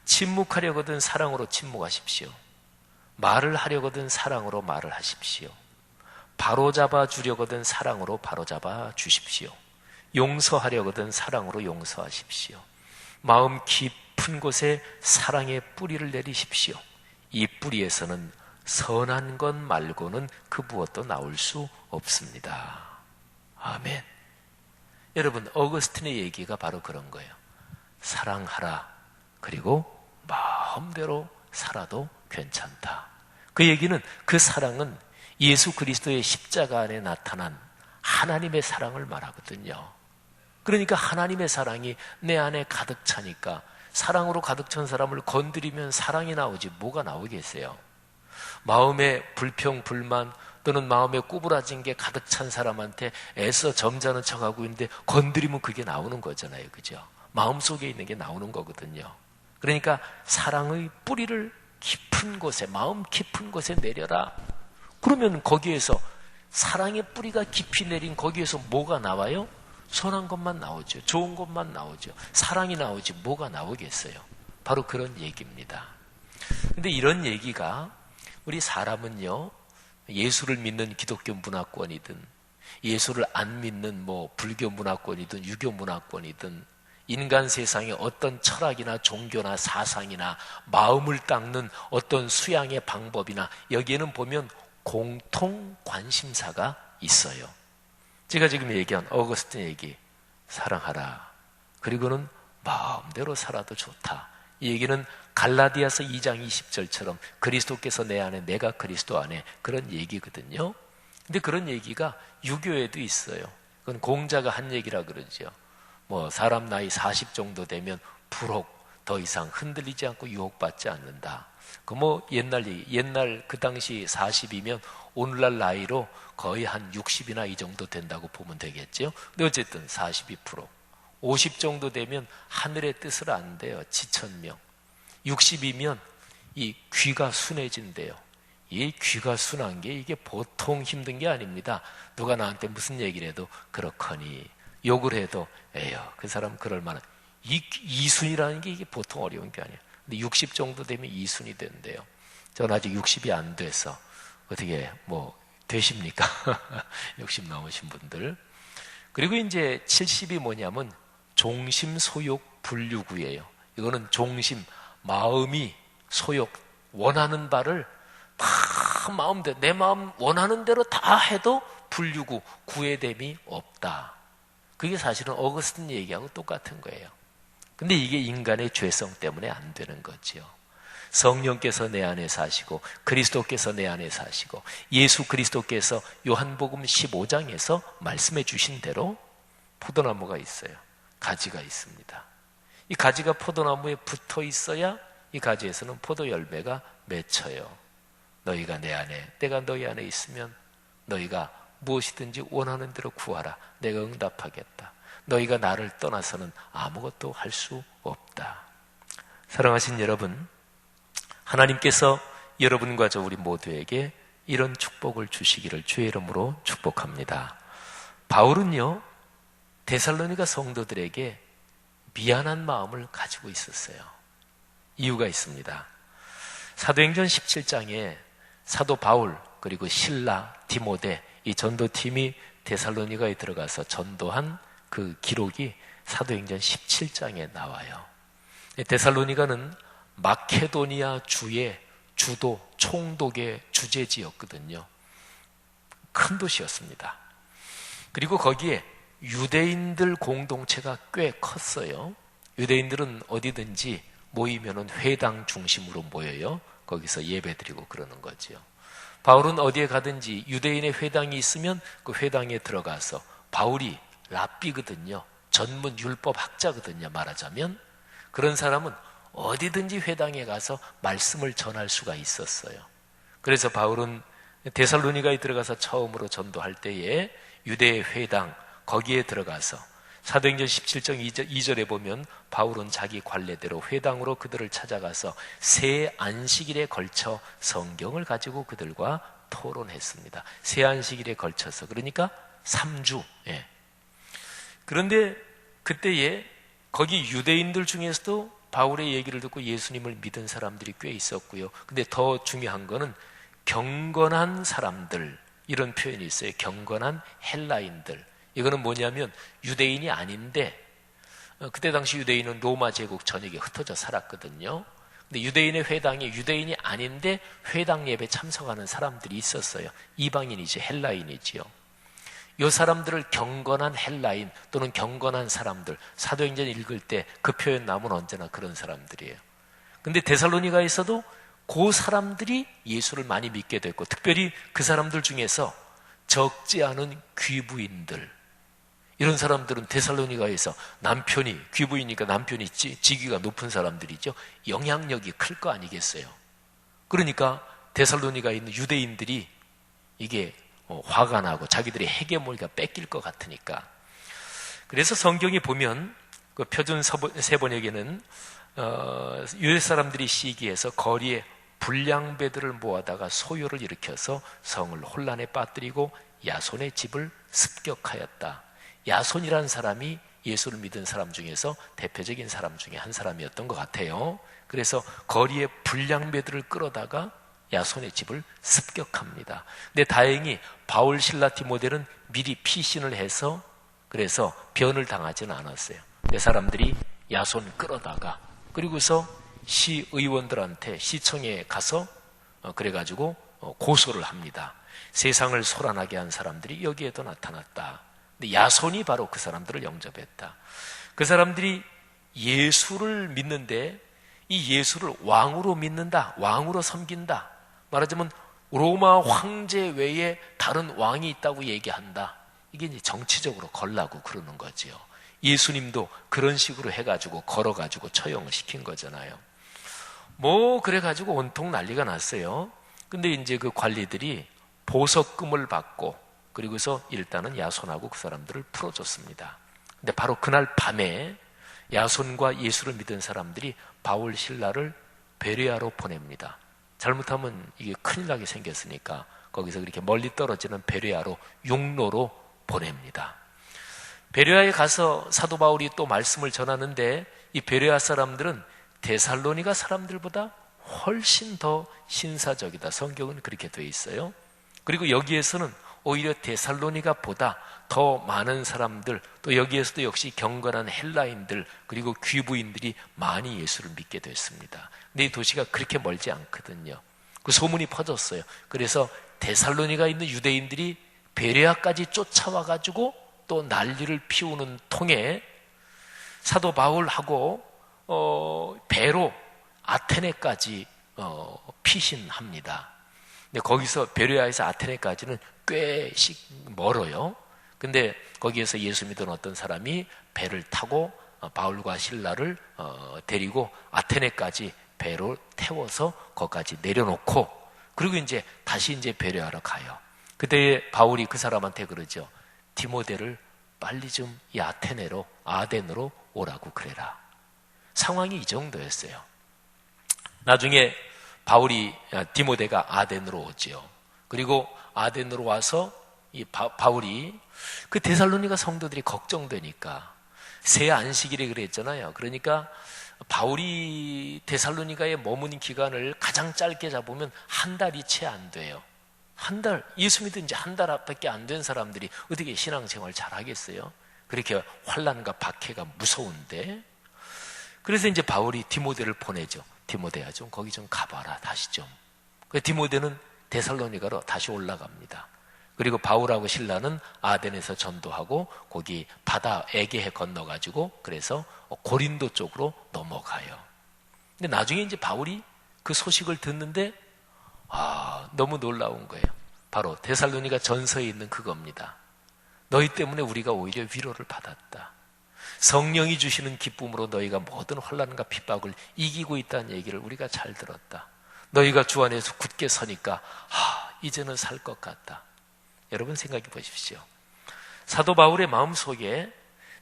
침묵하려거든 사랑으로 침묵하십시오. 말을 하려거든 사랑으로 말을 하십시오. 바로잡아 주려거든 사랑으로 바로잡아 주십시오. 용서하려거든 사랑으로 용서하십시오. 마음 깊은 곳에 사랑의 뿌리를 내리십시오. 이 뿌리에서는 선한 것 말고는 그 무엇도 나올 수 없습니다. 아멘. 여러분, 어거스틴의 얘기가 바로 그런 거예요. 사랑하라. 그리고 마음대로 살아도 괜찮다. 그 얘기는, 그 사랑은 예수 그리스도의 십자가 안에 나타난 하나님의 사랑을 말하거든요. 그러니까 하나님의 사랑이 내 안에 가득 차니까, 사랑으로 가득 찬 사람을 건드리면 사랑이 나오지 뭐가 나오겠어요. 마음에 불평, 불만 또는 마음에 구부라진 게 가득 찬 사람한테 애써 점잖은 척하고 있는데 건드리면 그게 나오는 거잖아요. 그죠? 마음속에 있는 게 나오는 거거든요. 그러니까 사랑의 뿌리를 깊은 곳에, 마음 깊은 곳에 내려라. 그러면 거기에서, 사랑의 뿌리가 깊이 내린 거기에서 뭐가 나와요? 선한 것만 나오죠. 좋은 것만 나오죠. 사랑이 나오지 뭐가 나오겠어요. 바로 그런 얘기입니다. 근데 이런 얘기가, 우리 사람은요, 예수를 믿는 기독교 문화권이든 예수를 안 믿는 불교 문화권이든 유교 문화권이든 인간 세상의 어떤 철학이나 종교나 사상이나 마음을 닦는 어떤 수양의 방법이나 여기에는 보면 공통 관심사가 있어요. 제가 지금 얘기한 어거스틴 얘기, 사랑하라. 그리고는 마음대로 살아도 좋다. 이 얘기는 갈라디아서 2장 20절처럼 그리스도께서 내 안에, 내가 그리스도 안에, 그런 얘기거든요. 근데 그런 얘기가 유교에도 있어요. 그건 공자가 한 얘기라 그러죠. 사람 나이 40 정도 되면 불혹, 더 이상 흔들리지 않고 유혹받지 않는다. 옛날 얘기, 옛날 그 당시 40이면 오늘날 나이로 거의 한 60이나 이 정도 된다고 보면 되겠죠. 근데 어쨌든 42%. 50 정도 되면 하늘의 뜻을 안대요. 지천명. 60이면 이 귀가 순해진대요. 이 귀가 순한 게 이게 보통 힘든 게 아닙니다. 누가 나한테 무슨 얘기를 해도 그렇거니, 욕을 해도 에휴, 그 사람 그럴 만한, 이순이라는 게 이게 보통 어려운 게 아니에요. 근데 60 정도 되면 이순이 된대요. 저는 아직 60이 안 돼서 어떻게 되십니까? 60 넘으신 분들. 그리고 이제 70이 뭐냐면 종심, 소욕, 불유구예요. 이거는 종심, 마음이 소욕, 원하는 바를 다 마음대로, 내 마음 원하는 대로 다 해도 불유구, 구애됨이 없다. 그게 사실은 어거스틴 얘기하고 똑같은 거예요. 근데 이게 인간의 죄성 때문에 안 되는 거죠. 성령께서 내 안에 사시고 그리스도께서 내 안에 사시고 예수 그리스도께서 요한복음 15장에서 말씀해 주신 대로 포도나무가 있어요. 가지가 있습니다. 이 가지가 포도나무에 붙어 있어야 이 가지에서는 포도 열매가 맺혀요. 너희가 내 안에, 내가 너희 안에 있으면 너희가 무엇이든지 원하는 대로 구하라. 내가 응답하겠다. 너희가 나를 떠나서는 아무것도 할 수 없다. 사랑하신 여러분, 하나님께서 여러분과 저 우리 모두에게 이런 축복을 주시기를 주의 이름으로 축복합니다. 바울은요, 데살로니가 성도들에게 미안한 마음을 가지고 있었어요. 이유가 있습니다. 사도행전 17장에 사도 바울 그리고 실라, 디모데 이 전도팀이 데살로니가에 들어가서 전도한 그 기록이 사도행전 17장에 나와요. 데살로니가는 마케도니아 주의 주도 총독의 주재지였거든요. 큰 도시였습니다. 그리고 거기에 유대인들 공동체가 꽤 컸어요. 유대인들은 어디든지 모이면은 회당 중심으로 모여요. 거기서 예배드리고 그러는 거지요. 바울은 어디에 가든지 유대인의 회당이 있으면 그 회당에 들어가서, 바울이 랍비거든요. 전문 율법 학자거든요. 말하자면 그런 사람은 어디든지 회당에 가서 말씀을 전할 수가 있었어요. 그래서 바울은 데살로니가에 들어가서 처음으로 전도할 때에 유대의 회당 거기에 들어가서 사도행전 17장 2절에 보면 바울은 자기 관례대로 회당으로 그들을 찾아가서 새 안식일에 걸쳐 성경을 가지고 그들과 토론했습니다. 새 안식일에 걸쳐서, 그러니까 3주. 예. 그런데 그때에 거기 유대인들 중에서도 바울의 얘기를 듣고 예수님을 믿은 사람들이 꽤 있었고요. 근데 더 중요한 거는 경건한 사람들, 이런 표현이 있어요. 경건한 헬라인들. 이거는 뭐냐면 유대인이 아닌데, 그때 당시 유대인은 로마 제국 전역에 흩어져 살았거든요. 근데 유대인의 회당에 유대인이 아닌데 회당 예배 참석하는 사람들이 있었어요. 이방인이지, 헬라인이지요. 이 사람들을 경건한 헬라인 또는 경건한 사람들, 사도행전 읽을 때 그 표현 나오면 언제나 그런 사람들이에요. 근데 데살로니가에서도 그 사람들이 예수를 많이 믿게 됐고, 특별히 그 사람들 중에서 적지 않은 귀부인들, 이런 사람들은 데살로니가에서 남편이, 귀부이니까 남편이 직위가 높은 사람들이죠. 영향력이 클 거 아니겠어요. 그러니까 데살로니가에 있는 유대인들이 이게 화가 나고 자기들의 헤게모니가 뺏길 것 같으니까. 그래서 성경이 보면 그 표준 세번역에는 유대 사람들이 시기해서 거리에 불량배들을 모아다가 소요를 일으켜서 성을 혼란에 빠뜨리고 야손의 집을 습격하였다. 야손이라는 사람이 예수를 믿은 사람 중에서 대표적인 사람 중에 한 사람이었던 것 같아요. 그래서 거리에 불량배들을 끌어다가 야손의 집을 습격합니다. 근데 다행히 바울, 실라, 디모데는 미리 피신을 해서 그래서 변을 당하지는 않았어요. 그 사람들이 야손 끌어다가, 그리고서 시의원들한테 시청에 가서 그래가지고 고소를 합니다. 세상을 소란하게 한 사람들이 여기에도 나타났다. 근데 야손이 바로 그 사람들을 영접했다. 그 사람들이 예수를 믿는데 이 예수를 왕으로 믿는다, 왕으로 섬긴다. 말하자면 로마 황제 외에 다른 왕이 있다고 얘기한다. 이게 이제 정치적으로 걸라고 그러는 거지요. 예수님도 그런 식으로 해가지고 걸어가지고 처형을 시킨 거잖아요. 뭐 그래가지고 온통 난리가 났어요. 근데 이제 그 관리들이 보석금을 받고 그리고서 일단은 야손하고 그 사람들을 풀어줬습니다. 근데 바로 그날 밤에 야손과 예수를 믿은 사람들이 바울, 실라를 베레아로 보냅니다. 잘못하면 이게 큰일 나게 생겼으니까 거기서 그렇게 멀리 떨어지는 베레아로, 육로로 보냅니다. 베레아에 가서 사도 바울이 또 말씀을 전하는데 이 베레아 사람들은 데살로니가 사람들보다 훨씬 더 신사적이다. 성경은 그렇게 되어 있어요. 그리고 여기에서는 오히려 데살로니가보다 더 많은 사람들, 또 여기에서도 역시 경건한 헬라인들 그리고 귀부인들이 많이 예수를 믿게 됐습니다. 근데 이 도시가 그렇게 멀지 않거든요. 그 소문이 퍼졌어요. 그래서 데살로니가 있는 유대인들이 베레아까지 쫓아와가지고 또 난리를 피우는 통에 사도 바울하고 배로 아테네까지 피신합니다. 근데 거기서 베레아에서 아테네까지는 꽤씩 멀어요. 근데 거기에서 예수 믿은 어떤 사람이 배를 타고 바울과 실라를 데리고 아테네까지 배로 태워서 거기까지 내려놓고, 그리고 이제 다시 이제 배려하러 가요. 그때 바울이 그 사람한테 그러죠. 디모데를 빨리 좀 이 아덴으로 오라고 그래라. 상황이 이 정도였어요. 나중에 디모데가 아덴으로 오지요. 그리고 아덴으로 와서 이 바울이 그 데살로니가 성도들이 걱정되니까 새 안식일에 그랬잖아요. 그러니까 바울이 데살로니가에 머무는 기간을 가장 짧게 잡으면 한 달이 채 안 돼요. 한 달, 예수 믿은 지 한 달밖에 안 된 사람들이 어떻게 신앙생활 잘 하겠어요? 그렇게 환난과 박해가 무서운데. 그래서 이제 바울이 디모데를 보내죠. 디모데야, 좀 거기 좀 가봐라, 다시 좀. 그 디모데는 데살로니가로 다시 올라갑니다. 그리고 바울하고 실라는 아덴에서 전도하고 거기 바다 에게해 건너가지고 그래서 고린도 쪽으로 넘어가요. 근데 나중에 이제 바울이 그 소식을 듣는데 너무 놀라운 거예요. 바로 데살로니가 전서에 있는 그겁니다. 너희 때문에 우리가 오히려 위로를 받았다. 성령이 주시는 기쁨으로 너희가 모든 환난과 핍박을 이기고 있다는 얘기를 우리가 잘 들었다. 너희가 주 안에서 굳게 서니까 이제는 살 것 같다. 여러분 생각해 보십시오. 사도 바울의 마음속에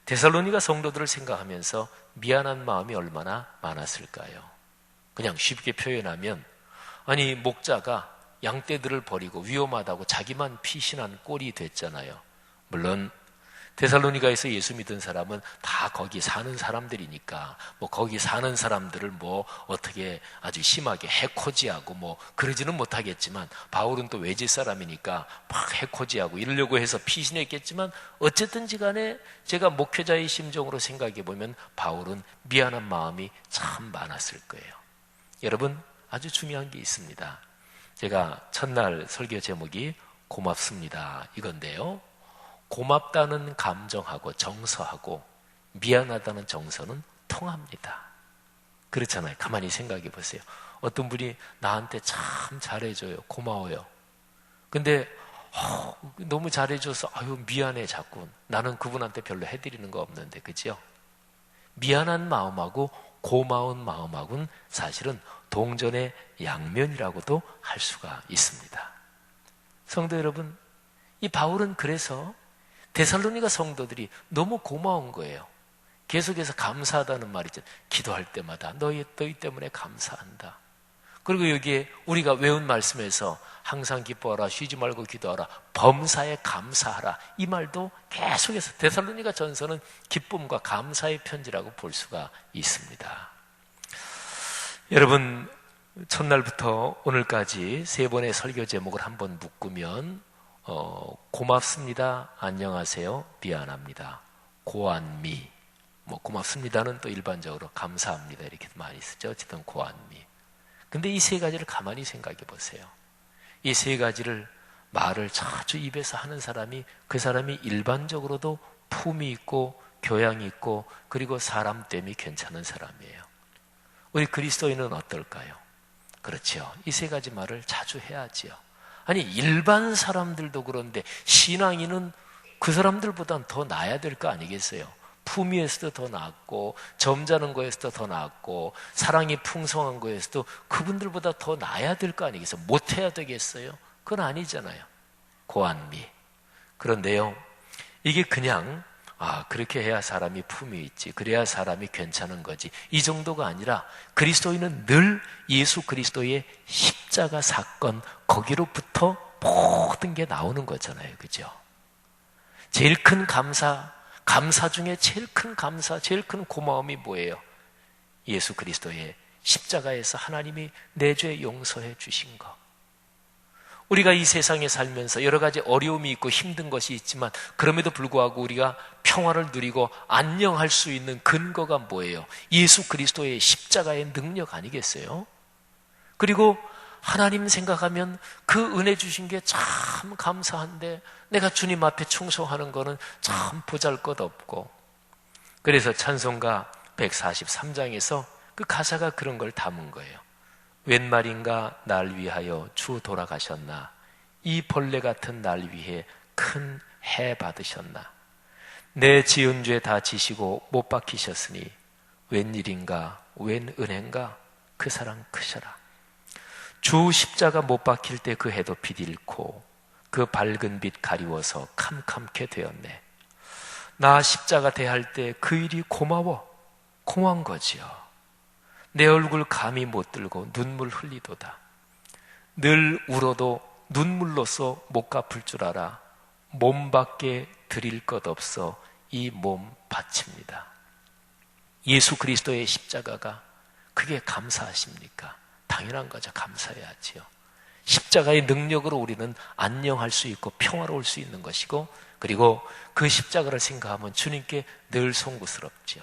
데살로니가 성도들을 생각하면서 미안한 마음이 얼마나 많았을까요? 그냥 쉽게 표현하면, 아니 목자가 양떼들을 버리고 위험하다고 자기만 피신한 꼴이 됐잖아요. 물론 데살로니가에서 예수 믿은 사람은 다 거기 사는 사람들이니까 거기 사는 사람들을 어떻게 아주 심하게 해코지하고 그러지는 못하겠지만, 바울은 또 외지 사람이니까 막 해코지하고 이러려고 해서 피신했겠지만, 어쨌든지 간에 제가 목회자의 심정으로 생각해 보면 바울은 미안한 마음이 참 많았을 거예요. 여러분, 아주 중요한 게 있습니다. 제가 첫날 설교 제목이 고맙습니다 이건데요, 고맙다는 감정하고 정서하고 미안하다는 정서는 통합니다. 그렇잖아요. 가만히 생각해 보세요. 어떤 분이 나한테 참 잘해줘요. 고마워요. 근데 너무 잘해줘서 미안해 자꾸. 나는 그분한테 별로 해드리는 거 없는데, 그죠? 미안한 마음하고 고마운 마음하고는 사실은 동전의 양면이라고도 할 수가 있습니다. 성도 여러분, 이 바울은 그래서 데살로니가 성도들이 너무 고마운 거예요. 계속해서 감사하다는 말이죠. 기도할 때마다 너희 때문에 감사한다. 그리고 여기에 우리가 외운 말씀에서 항상 기뻐하라, 쉬지 말고 기도하라, 범사에 감사하라, 이 말도 계속해서 데살로니가 전서는 기쁨과 감사의 편지라고 볼 수가 있습니다. 여러분, 첫날부터 오늘까지 세 번의 설교 제목을 한번 묶으면 고맙습니다, 안녕하세요, 미안합니다, 고안미. 고맙습니다는 또 일반적으로 감사합니다 이렇게 많이 쓰죠. 어쨌든 고안미. 근데 이 세 가지를 가만히 생각해 보세요. 이 세 가지를 말을 자주 입에서 하는 사람이, 그 사람이 일반적으로도 품이 있고 교양이 있고 그리고 사람됨이 괜찮은 사람이에요. 우리 그리스도인은 어떨까요? 그렇죠. 이 세 가지 말을 자주 해야지요. 아니, 일반 사람들도 그런데 신앙인은 그 사람들보단 더 나아야 될 거 아니겠어요? 품위에서도 더 낫고 점잖은 거에서도 더 낫고 사랑이 풍성한 거에서도 그분들보다 더 나아야 될 거 아니겠어요? 못해야 되겠어요? 그건 아니잖아요. 고안미. 그런데요, 이게 그냥 그렇게 해야 사람이 품이 있지, 그래야 사람이 괜찮은 거지, 이 정도가 아니라 그리스도인은 늘 예수 그리스도의 십자가 사건, 거기로부터 모든 게 나오는 거잖아요. 그죠? 제일 큰 감사 중에 제일 큰 감사, 제일 큰 고마움이 뭐예요? 예수 그리스도의 십자가에서 하나님이 내 죄 용서해 주신 것. 우리가 이 세상에 살면서 여러 가지 어려움이 있고 힘든 것이 있지만 그럼에도 불구하고 우리가 평화를 누리고 안녕할 수 있는 근거가 뭐예요? 예수 그리스도의 십자가의 능력 아니겠어요? 그리고 하나님 생각하면 그 은혜 주신 게 참 감사한데 내가 주님 앞에 충성하는 거는 참 보잘것없고, 그래서 찬송가 143장에서 그 가사가 그런 걸 담은 거예요. 웬 말인가 날 위하여 주 돌아가셨나, 이 벌레 같은 날 위해 큰 해 받으셨나, 내 지은 죄 다 지시고 못 박히셨으니 웬일인가 웬 은혜인가 그 사랑 크셔라. 주 십자가 못 박힐 때 그 해도 빛 잃고 그 밝은 빛 가리워서 캄캄케 되었네. 나 십자가 대할 때 그 일이 고마운 거지요. 내 얼굴 감히 못 들고 눈물 흘리도다. 늘 울어도 눈물로써 못 갚을 줄 알아 몸밖에 드릴 것 없어 이 몸 바칩니다. 예수 그리스도의 십자가가 그게 감사하십니까? 당연한 거죠. 감사해야지요. 십자가의 능력으로 우리는 안녕할 수 있고 평화로울 수 있는 것이고, 그리고 그 십자가를 생각하면 주님께 늘 송구스럽지요.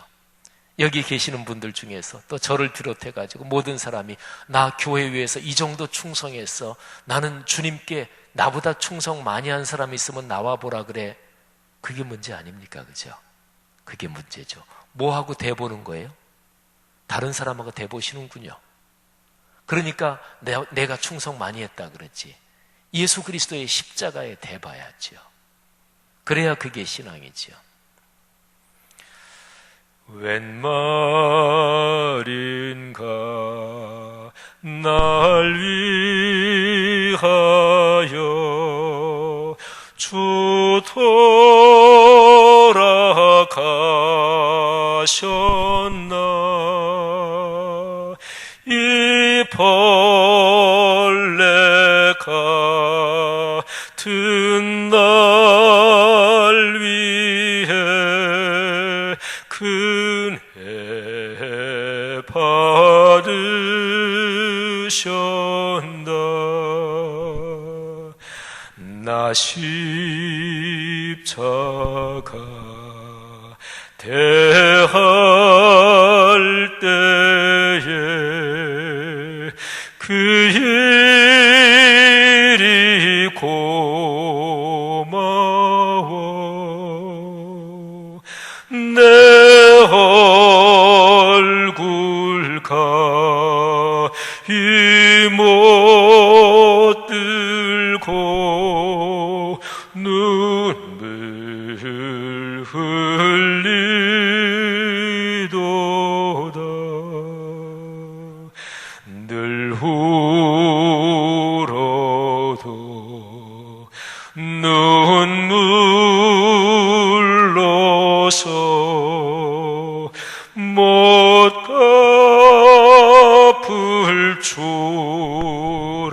여기 계시는 분들 중에서 또 저를 비롯해가지고 모든 사람이 나 교회 위해서 이 정도 충성했어, 나는 주님께 나보다 충성 많이 한 사람이 있으면 나와보라 그래, 그게 문제 아닙니까? 그죠? 그게 문제죠. 뭐하고 대보는 거예요? 다른 사람하고 대보시는군요. 그러니까 내가 충성 많이 했다 그랬지. 예수 그리스도의 십자가에 대봐야지요. 그래야 그게 신앙이지요. 웬 말인가 날 위하여 주 돌아가셨나. 이 벌레 같은 날 위해 은혜 받으셨나. 나 십자가 대할 때에 그 일이 고마워. 내 얼굴 가히 못 들고 눈물 흘리도다. 늘 울어도 눈물로서 못 갚을 줄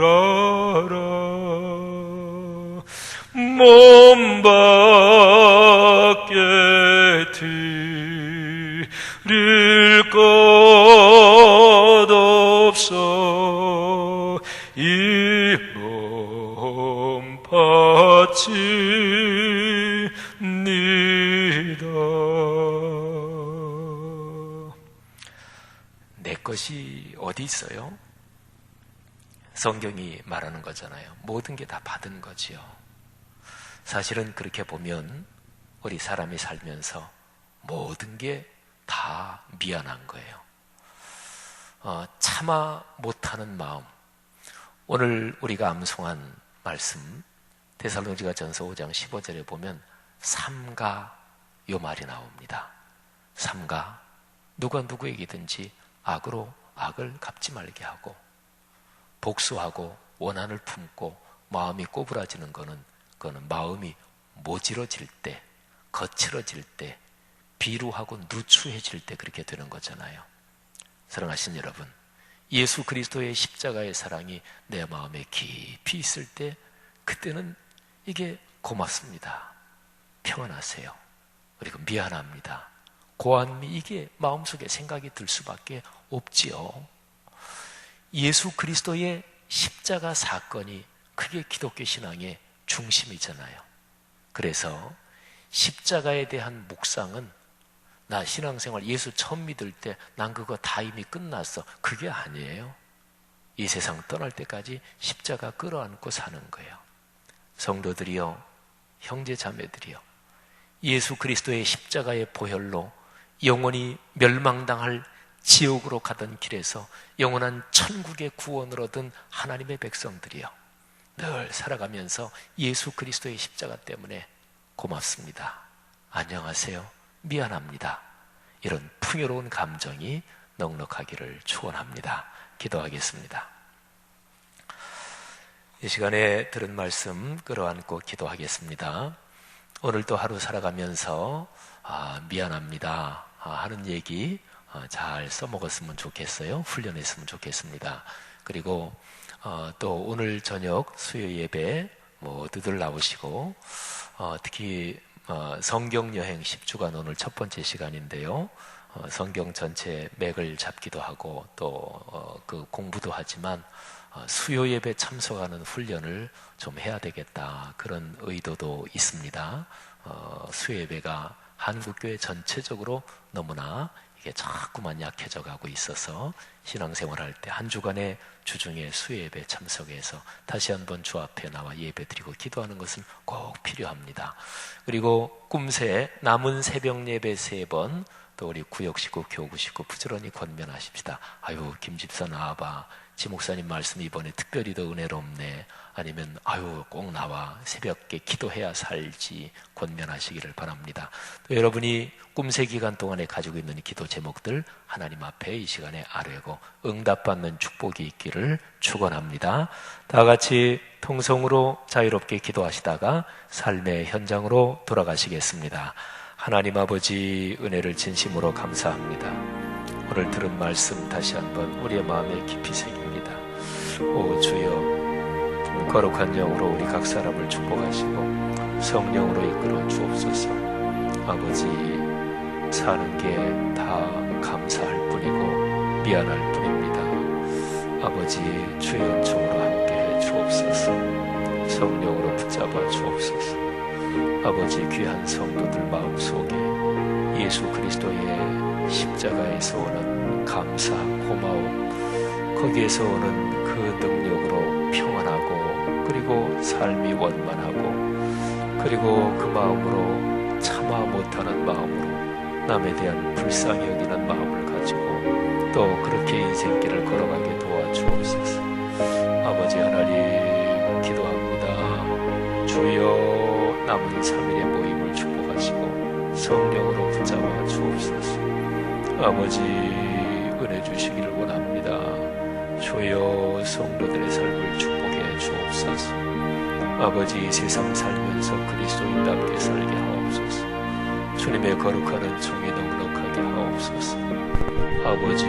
알아. 몸밖에 드릴 것 없어 이 몸 바칩니다. 내 것이 어디 있어요? 성경이 말하는 거잖아요. 모든 게 다 받은 거지요. 사실은 그렇게 보면 우리 사람이 살면서 모든 게 다 미안한 거예요. 참아 못하는 마음. 오늘 우리가 암송한 말씀 데살로니가전서 5장 15절에 보면 삼가 요 말이 나옵니다. 삼가, 누가 누구에게든지 악으로 악을 갚지 말게 하고 복수하고 원한을 품고 마음이 꼬부라지는 그거는 마음이 모질어질 때, 거칠어질 때, 비루하고 누추해질 때 그렇게 되는 거잖아요. 사랑하신 여러분, 예수 그리스도의 십자가의 사랑이 내 마음에 깊이 있을 때 그때는 이게 고맙습니다, 평안하세요, 그리고 미안합니다, 고안미, 이게 마음속에 생각이 들 수밖에 없지요. 예수 그리스도의 십자가 사건이 그게 기독교 신앙의 중심이잖아요. 그래서 십자가에 대한 묵상은 나 신앙생활 예수 처음 믿을 때 난 그거 다 이미 끝났어, 그게 아니에요. 이 세상 떠날 때까지 십자가 끌어안고 사는 거예요. 성도들이요, 형제 자매들이요, 예수 그리스도의 십자가의 보혈로 영원히 멸망당할 지옥으로 가던 길에서 영원한 천국의 구원을 얻은 하나님의 백성들이요, 늘 살아가면서 예수 그리스도의 십자가 때문에 고맙습니다, 안녕하세요, 미안합니다. 이런 풍요로운 감정이 넉넉하기를 축원합니다. 기도하겠습니다. 이 시간에 들은 말씀 끌어안고 기도하겠습니다. 오늘도 하루 살아가면서 미안합니다 하는 얘기 잘 써먹었으면 좋겠어요. 훈련했으면 좋겠습니다. 그리고 또 오늘 저녁 수요 예배 모두들 나오시고 특히 성경여행 10주간 오늘 첫 번째 시간인데요. 성경 전체 맥을 잡기도 하고 또 그 공부도 하지만 수요 예배 참석하는 훈련을 좀 해야 되겠다, 그런 의도도 있습니다. 수요 예배가 한국교회 전체적으로 너무나 이게 자꾸만 약해져 가고 있어서 신앙생활 할 때 한 주간의 주중에 수요 예배 참석해서 다시 한번 주 앞에 나와 예배 드리고 기도하는 것은 꼭 필요합니다. 그리고 꿈새 남은 새벽 예배 3번, 또 우리 구역 식구, 교구 식구 부지런히 권면하십시다. 아유, 김 집사 나와봐. 지 목사님 말씀 이번에 특별히 더 은혜롭네. 아니면 아유, 꼭 나와. 새벽에 기도해야 살지. 권면하시기를 바랍니다. 또 여러분이 꿈새 기간 동안에 가지고 있는 기도 제목들 하나님 앞에 이 시간에 아뢰고 응답받는 축복이 있기를 축원합니다. 다 같이 통성으로 자유롭게 기도하시다가 삶의 현장으로 돌아가시겠습니다. 하나님 아버지, 은혜를 진심으로 감사합니다. 오늘 들은 말씀 다시 한번 우리의 마음에 깊이 새깁니다. 오 주여, 거룩한 영으로 우리 각 사람을 축복하시고 성령으로 이끌어 주옵소서. 아버지, 사는 게 다 감사할 뿐이고 미안할 뿐입니다. 아버지, 주의 은총으로 함께해 주옵소서. 성령으로 붙잡아 주옵소서. 아버지, 귀한 성도들 마음속에 예수 그리스도의 십자가에서 오는 감사, 고마움, 거기에서 오는 그 능력으로 평안하고 그리고 삶이 원만하고 그리고 그 마음으로 참아 못하는 마음으로 남에 대한 불쌍히 여기는 마음을 가지고 또 그렇게 인생길을 걸어가게 도와주옵소서. 아버지 하나님, 기도합니다. 주여, 남은 3일의 모임을 축복하시고 성령으로 붙잡아 주옵소서. 아버지, 은혜 주시기를 원합니다. 주여, 성도들의 삶을 축복해 주옵소서. 아버지, 이 세상 살면서 그리스도인답게 살게 하옵소서. 주님의 거룩한 은총이 넉넉하게 하옵소서. 아버지,